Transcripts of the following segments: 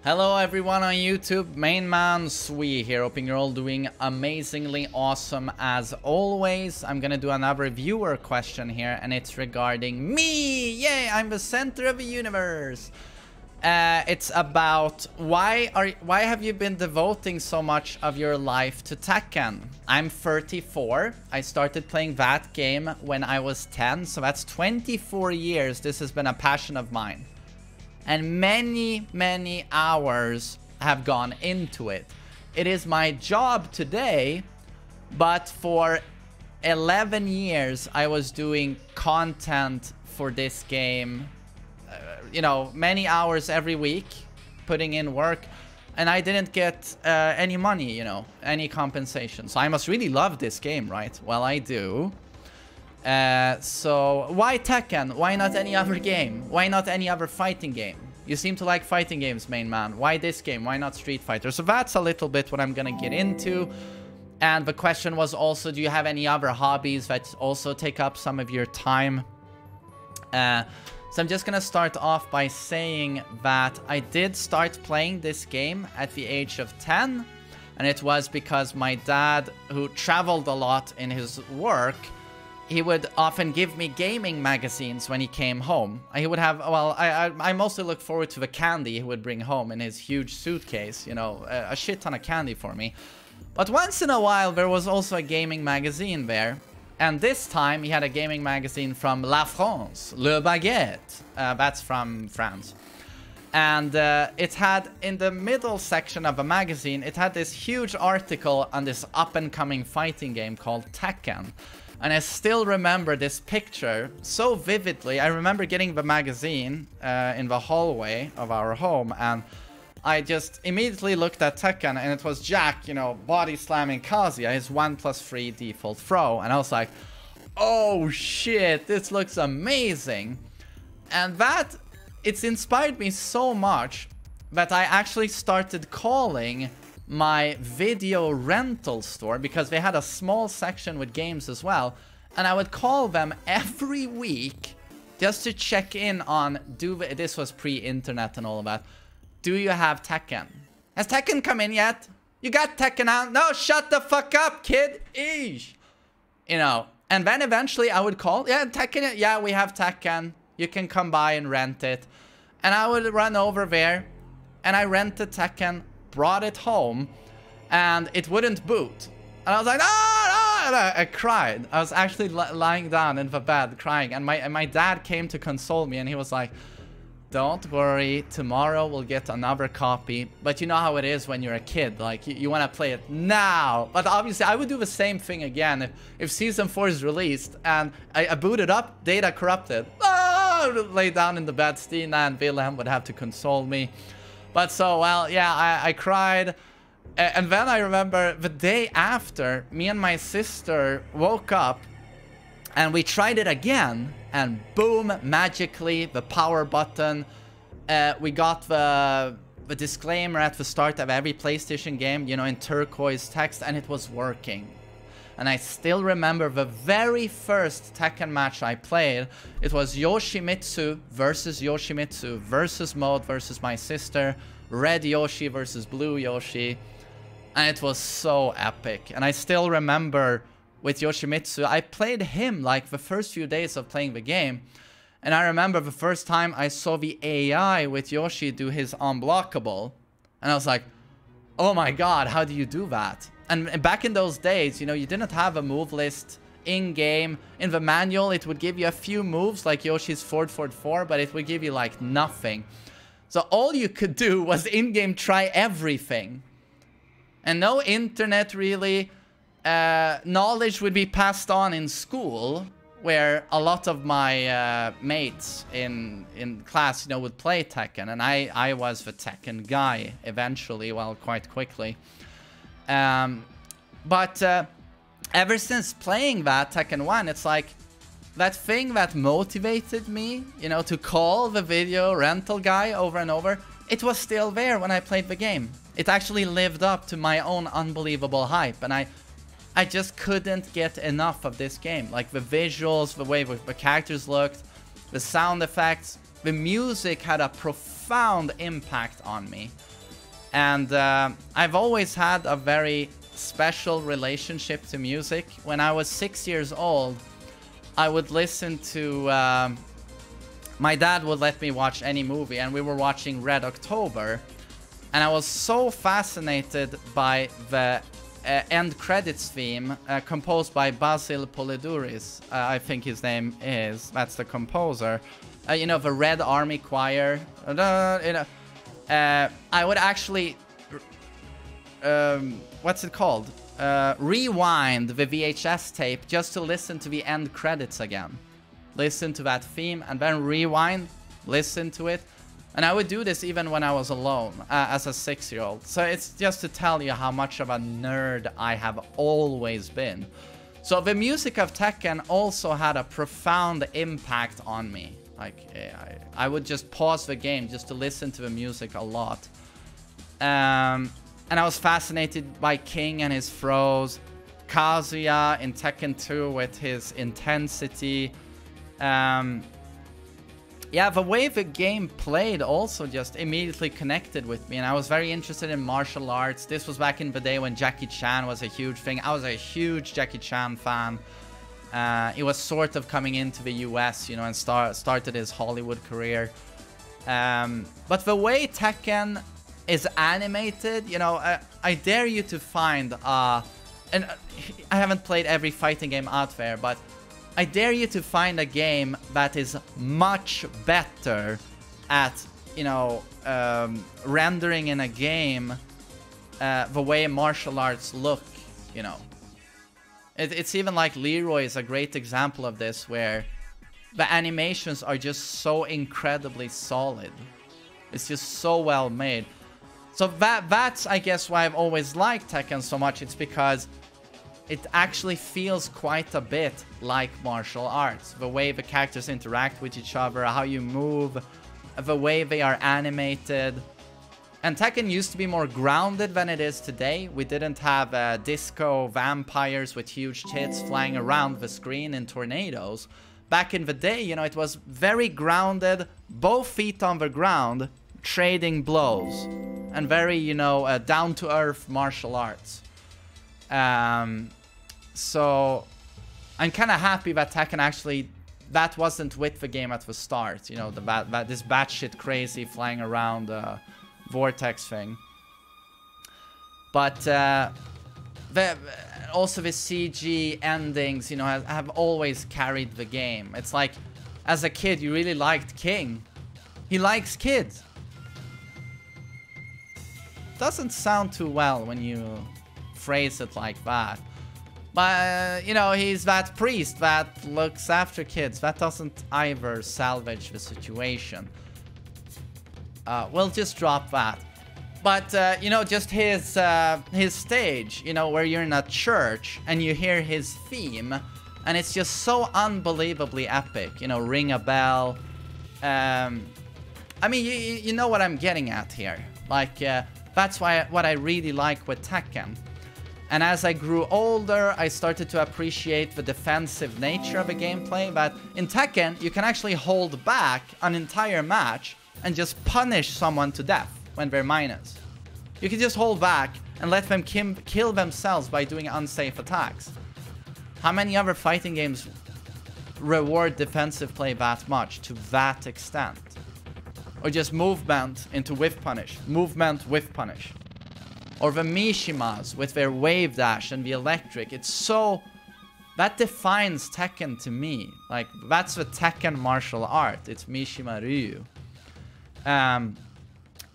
Hello everyone on YouTube, MainManSWE here, hoping you're all doing amazingly awesome as always. I'm gonna do another viewer question here, and it's regarding me! Yay, I'm the center of the universe! It's about why have you been devoting so much of your life to Tekken? I'm 34. I started playing that game when I was 10, so that's 24 years this has been a passion of mine. And many hours have gone into it. It is my job today, but for 11 years I was doing content for this game. You know, many hours every week, putting in work, and I didn't get any money, you know, any compensation. So I must really love this game, right? Well, I do. So why Tekken? Why not any other game? Why not any other fighting game? You seem to like fighting games, main man. Why this game? Why not Street Fighter? So that's a little bit what I'm gonna get into. And the question was also, do you have any other hobbies that also take up some of your time? So I'm just gonna start off by saying that I did start playing this game at the age of 10. And it was because my dad, who traveled a lot in his work, he would often give me gaming magazines when he came home. He would have, well, I mostly look forward to the candy he would bring home in his huge suitcase, you know, a shit ton of candy for me. But once in a while, there was also a gaming magazine there. And this time, he had a gaming magazine from La France, Le Baguette. That's from France. And it had, in the middle section of the magazine, it had this huge article on this up-and-coming fighting game called Tekken. And I still remember this picture so vividly. I remember getting the magazine in the hallway of our home, and I just immediately looked at Tekken, and it was Jack, you know, body slamming Kazuya, his 1+3 default throw. And I was like, oh shit, this looks amazing. And that, it's inspired me so much that I actually started calling my video rental store, because they had a small section with games as well, and I would call them every week just to check in on, this was pre-internet and all of that, do you have Tekken? Has Tekken come in yet? You got Tekken out? No, shut the fuck up, kid. Eesh. You know, and then eventually I would call, yeah, Tekken, yeah, we have Tekken, you can come by and rent it. And I would run over there, and I rented Tekken, brought it home, and it wouldn't boot. And I was like, ah, and I cried. I was actually lying down in the bed crying, and my dad came to console me, and he was like, don't worry, tomorrow we'll get another copy. But you know how it is when you're a kid, like you want to play it now. But obviously I would do the same thing again if season 4 is released and I boot it up, data corrupted. I would lay down in the bed, Stina and Wilhelm would have to console me. But so, well, yeah, I cried. And then I remember the day after, me and my sister woke up and we tried it again. And boom, magically, the power button. We got the disclaimer at the start of every PlayStation game, you know, in turquoise text, and it was working. And I still remember the very first Tekken match I played. It was Yoshimitsu versus mode versus my sister. Red Yoshi versus blue Yoshi. And it was so epic. And I still remember with Yoshimitsu, I played him like the first few days of playing the game. And I remember the first time I saw the AI with Yoshi do his unblockable. And I was like, oh my god, how do you do that? And back in those days, you know, you didn't have a move list in-game. In the manual, it would give you a few moves like Yoshi's forward, forward, forward, but it would give you like nothing. So all you could do was in-game try everything. And no internet really. Knowledge would be passed on in school, where a lot of my mates in class, you know, would play Tekken. And I was the Tekken guy eventually, well, quite quickly. But ever since playing that Tekken 1, it's like that thing that motivated me, you know, to call the video rental guy over and over, it was still there when I played the game. It actually lived up to my own unbelievable hype, and I just couldn't get enough of this game. Like the visuals, the way the characters looked, the sound effects, the music had a profound profound impact on me. And I've always had a very special relationship to music. When I was 6 years old, I would listen to... my dad would let me watch any movie, and we were watching Red October. And I was so fascinated by the end credits theme composed by Basil Polidouris. I think his name is. That's the composer. You know, the Red Army Choir. I would actually... what's it called? Rewind the VHS tape just to listen to the end credits again. Listen to that theme and then rewind, listen to it. And I would do this even when I was alone as a 6-year-old. So it's just to tell you how much of a nerd I have always been. So the music of Tekken also had a profound impact on me. Like, I would just pause the game just to listen to the music a lot. And I was fascinated by King and his throws. Kazuya in Tekken 2 with his intensity. Yeah, the way the game played also just immediately connected with me, and I was very interested in martial arts. This was back in the day when Jackie Chan was a huge thing. I was a huge Jackie Chan fan. He was sort of coming into the US, you know, and started his Hollywood career. But the way Tekken is animated, you know, I dare you to find, and I haven't played every fighting game out there, but I dare you to find a game that is much better at, you know, rendering in a game the way martial arts look, you know. It's even like Leroy is a great example of this, where the animations are just so incredibly solid. It's just so well made. So that's, I guess, why I've always liked Tekken so much. It's because it actually feels quite a bit like martial arts. The way the characters interact with each other, how you move, the way they are animated. And Tekken used to be more grounded than it is today. We didn't have disco vampires with huge tits flying around the screen in tornadoes. Back in the day, you know, it was very grounded, both feet on the ground, trading blows. And very, you know, down-to-earth martial arts. So I'm kind of happy that Tekken actually, that wasn't with the game at the start, you know, this batshit crazy flying around vortex thing. But also the CG endings, you know, have always carried the game. It's like, as a kid, you really liked King. He likes kids. Doesn't sound too well when you phrase it like that. But, you know, he's that priest that looks after kids. That doesn't either salvage the situation. We'll just drop that. But, you know, just his stage, you know, where you're in a church and you hear his theme. And it's just so unbelievably epic. You know, ring a bell. I mean, you know what I'm getting at here. Like, that's what I really like with Tekken. And as I grew older, I started to appreciate the defensive nature of the gameplay. That in Tekken, you can actually hold back an entire match and just punish someone to death when they're minus. You can just hold back and let them kill themselves by doing unsafe attacks. How many other fighting games reward defensive play that much to that extent? Or just movement into whiff punish. Movement, whiff punish. Or the Mishimas with their wave dash and the electric. It's so... That defines Tekken to me. Like, that's the Tekken martial art. It's Mishima Ryu.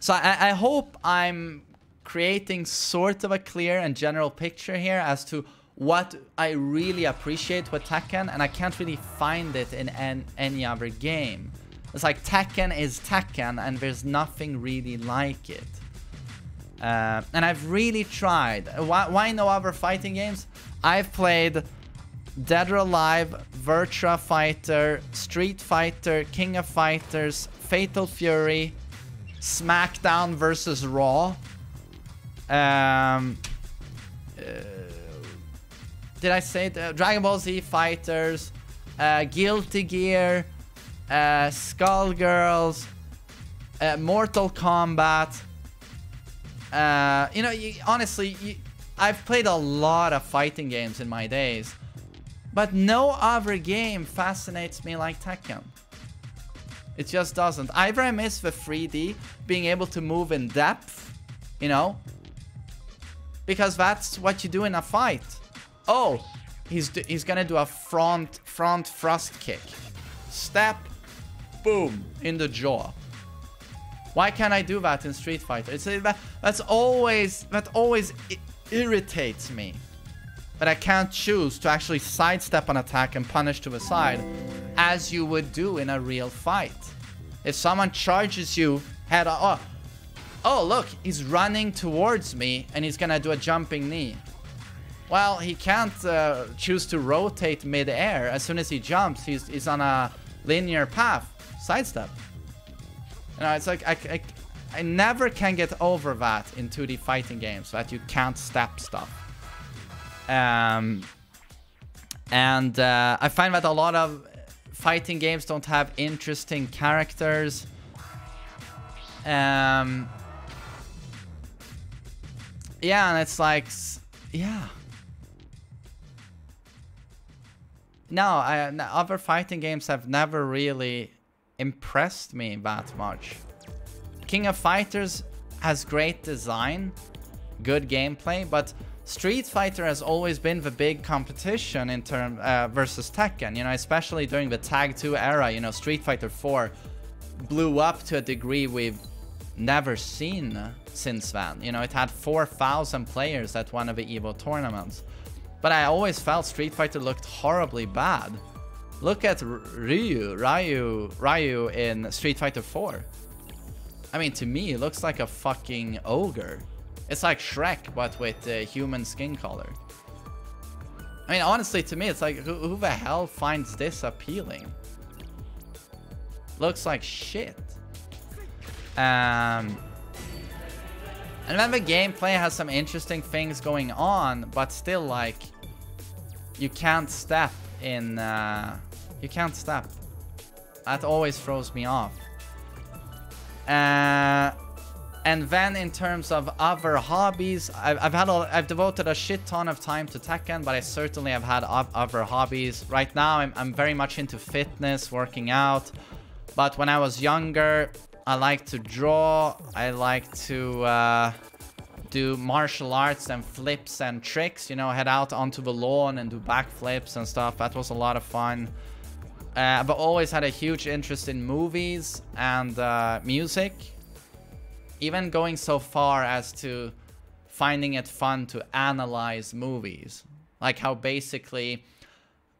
So I hope I'm creating sort of a clear and general picture here as to what I really appreciate with Tekken. And I can't really find it in any other game. It's like Tekken is Tekken and there's nothing really like it. And I've really tried. Why no other fighting games? I've played Dead or Alive, Virtua Fighter, Street Fighter, King of Fighters, Fatal Fury, SmackDown vs. Raw. Did I say Dragon Ball Z Fighters, Guilty Gear, Skullgirls, Mortal Kombat. You know, honestly, I've played a lot of fighting games in my days, but no other game fascinates me like Tekken. It just doesn't. Either I miss the 3D, being able to move in depth, you know, because that's what you do in a fight. Oh, he's gonna do a front thrust kick. Step, boom, in the jaw. Why can't I do that in Street Fighter? That always irritates me. But I can't choose to actually sidestep an attack and punish to the side, as you would do in a real fight. If someone charges you head on, oh look, he's running towards me and he's gonna do a jumping knee. Well, he can't choose to rotate mid-air. As soon as he jumps, he's on a linear path. Sidestep. You know, it's like I never can get over that in 2D fighting games, that you can't step stuff. And I find that a lot of fighting games don't have interesting characters. Yeah, and it's like, yeah. No, other fighting games have never really impressed me that much. King of Fighters has great design, good gameplay, but Street Fighter has always been the big competition in term versus Tekken, you know, especially during the Tag 2 era. You know, Street Fighter 4 blew up to a degree we've never seen since then. You know, it had 4,000 players at one of the EVO tournaments. But I always felt Street Fighter looked horribly bad. Look at Ryu in Street Fighter 4. I mean, to me, it looks like a fucking ogre. It's like Shrek, but with human skin color. I mean, honestly, to me, it's like, who the hell finds this appealing? Looks like shit. And then the gameplay has some interesting things going on, but still, like, you can't step in... you can't step. That always throws me off. And then in terms of other hobbies, I've devoted a shit ton of time to Tekken, but I certainly have had other hobbies. Right now, I'm very much into fitness, working out. But when I was younger, I like to draw. I like to do martial arts and flips and tricks. You know, head out onto the lawn and do backflips and stuff. That was a lot of fun. I've always had a huge interest in movies and music. Even going so far as to finding it fun to analyze movies. Like how basically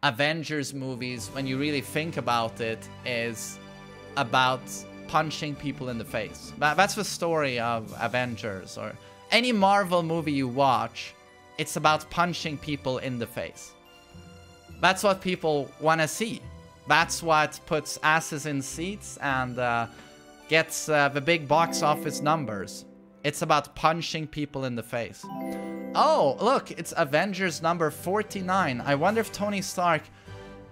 Avengers movies, when you really think about it, is about punching people in the face. That's the story of Avengers, or any Marvel movie you watch, it's about punching people in the face. That's what people want to see. That's what puts asses in seats and gets the big box office numbers. It's about punching people in the face. Oh, look, it's Avengers number 49. I wonder if Tony Stark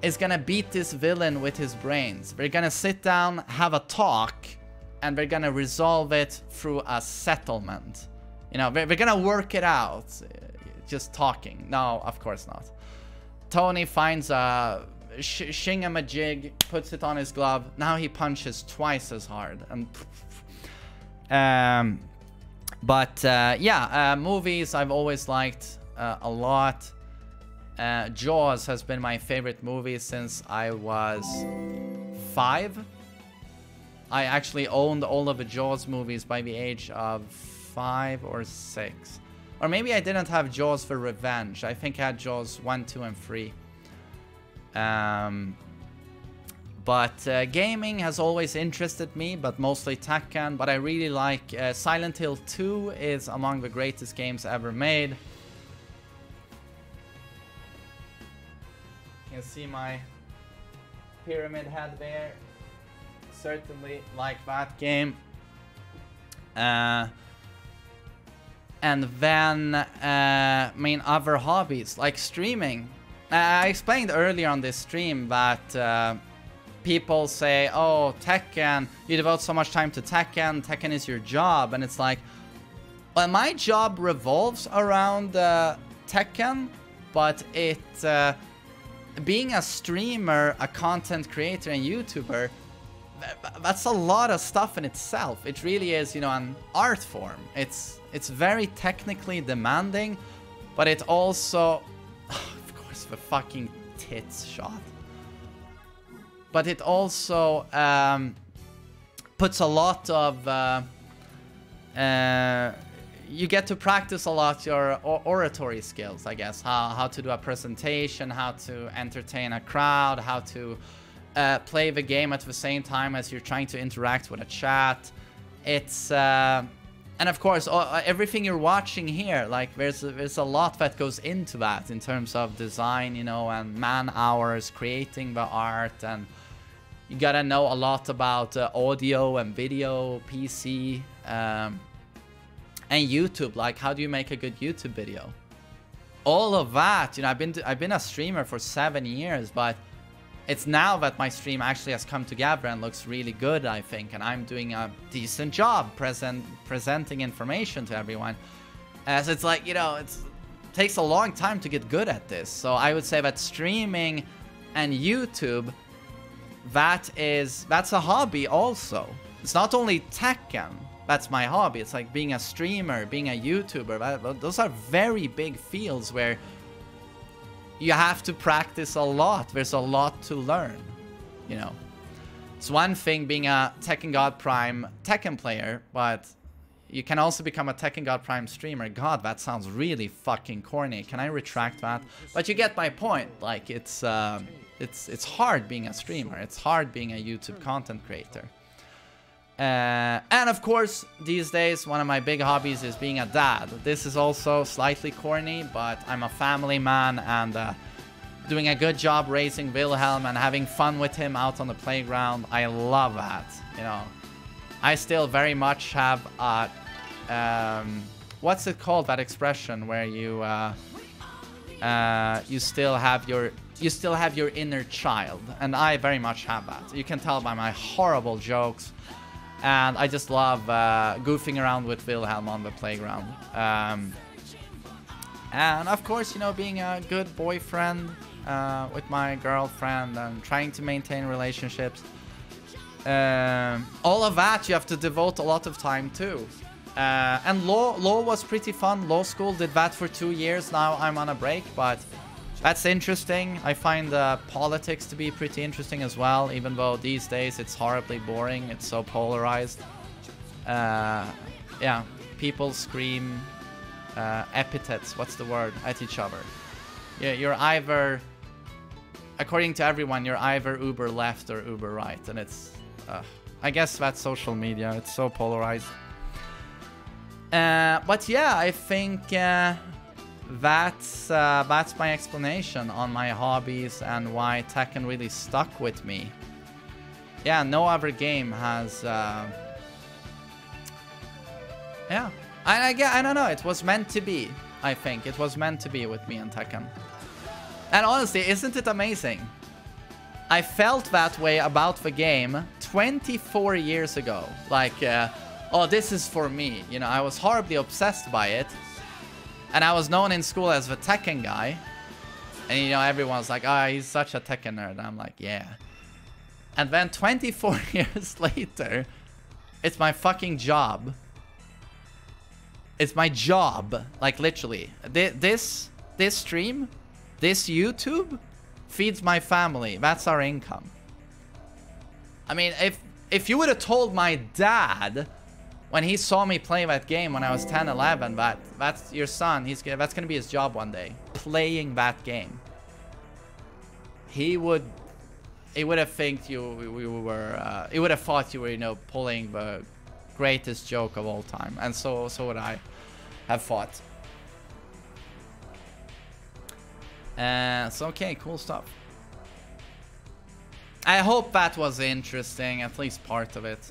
is gonna beat this villain with his brains. We're gonna sit down, have a talk, and we're gonna resolve it through a settlement. You know, we're gonna work it out. Just talking. No, of course not. Tony finds a shingamajig, puts it on his glove. Now he punches twice as hard. And yeah, movies I've always liked a lot. Jaws has been my favorite movie since I was 5. I actually owned all of the Jaws movies by the age of 5 or 6. Or maybe I didn't have Jaws for Revenge. I think I had Jaws 1, 2, and 3. But gaming has always interested me, but mostly Tekken. But I really like Silent Hill 2 is among the greatest games ever made. You can see my pyramid head there. Certainly like that game. And then main other hobbies like streaming. I explained earlier on this stream that people say, oh, Tekken, you devote so much time to Tekken, Tekken is your job. And it's like, well, my job revolves around Tekken, but being a streamer, a content creator, and YouTuber, that's a lot of stuff in itself. It really is, you know, an art form. It's very technically demanding, but it also, of course, the fucking tits shot. But it also puts a lot of you get to practice a lot your oratory skills, I guess. How to do a presentation, how to entertain a crowd, how to play the game at the same time as you're trying to interact with a chat. It's and of course everything you're watching here, like there's a lot that goes into that in terms of design, you know, and man hours creating the art, and you gotta know a lot about audio and video, PC, and YouTube. Like, how do you make a good YouTube video? All of that, you know, I've been a streamer for 7 years, but it's now that my stream actually has come together and looks really good, I think, and I'm doing a decent job presenting information to everyone. So it's like, you know, it takes a long time to get good at this. So I would say that streaming and YouTube, that's a hobby also. It's not only Tekken. That's my hobby. It's like being a streamer, being a YouTuber. Those are very big fields where you have to practice a lot. There's a lot to learn, you know. It's one thing being a Tekken God Prime Tekken player, but you can also become a Tekken God Prime streamer. God, that sounds really fucking corny. Can I retract that? But you get my point. Like, it's hard being a streamer. It's hard being a YouTube content creator. And of course, these days, one of my big hobbies is being a dad. This is also slightly corny, but I'm a family man and doing a good job raising Wilhelm and having fun with him out on the playground. I love that, you know. I still very much have what's it called, that expression where you still have your inner child, and I very much have that. You can tell by my horrible jokes. And I just love goofing around with Wilhelm on the playground. And of course, you know, being a good boyfriend with my girlfriend and trying to maintain relationships. All of that you have to devote a lot of time to. And law was pretty fun. Law school, did that for 2 years. Now I'm on a break, but that's interesting. I find politics to be pretty interesting as well, even though these days it's horribly boring. It's so polarized. Yeah, people scream epithets, what's the word, at each other. Yeah, you're either, according to everyone, you're either uber left or uber right, and it's, I guess that's social media. It's so polarized. But yeah, I think that's my explanation on my hobbies and why Tekken really stuck with me. Yeah, no other game has. Yeah, I don't know. It was meant to be. I think it was meant to be with me and Tekken. And honestly, isn't it amazing? I felt that way about the game 24 years ago. Like, oh, this is for me. You know, I was horribly obsessed by it. And I was known in school as the Tekken guy. And, you know, everyone's like, oh, he's such a Tekken nerd. And I'm like, yeah. And then 24 years later, it's my fucking job. It's my job. Like, literally. This stream, this YouTube, feeds my family. That's our income. I mean, if you would have told my dad when he saw me play that game when I was 10, 11, that's your son, that's gonna be his job one day, playing that game, he would have think he would have thought you were, you know, pulling the greatest joke of all time, and so would I have thought. So okay, cool stuff. I hope that was interesting, at least part of it.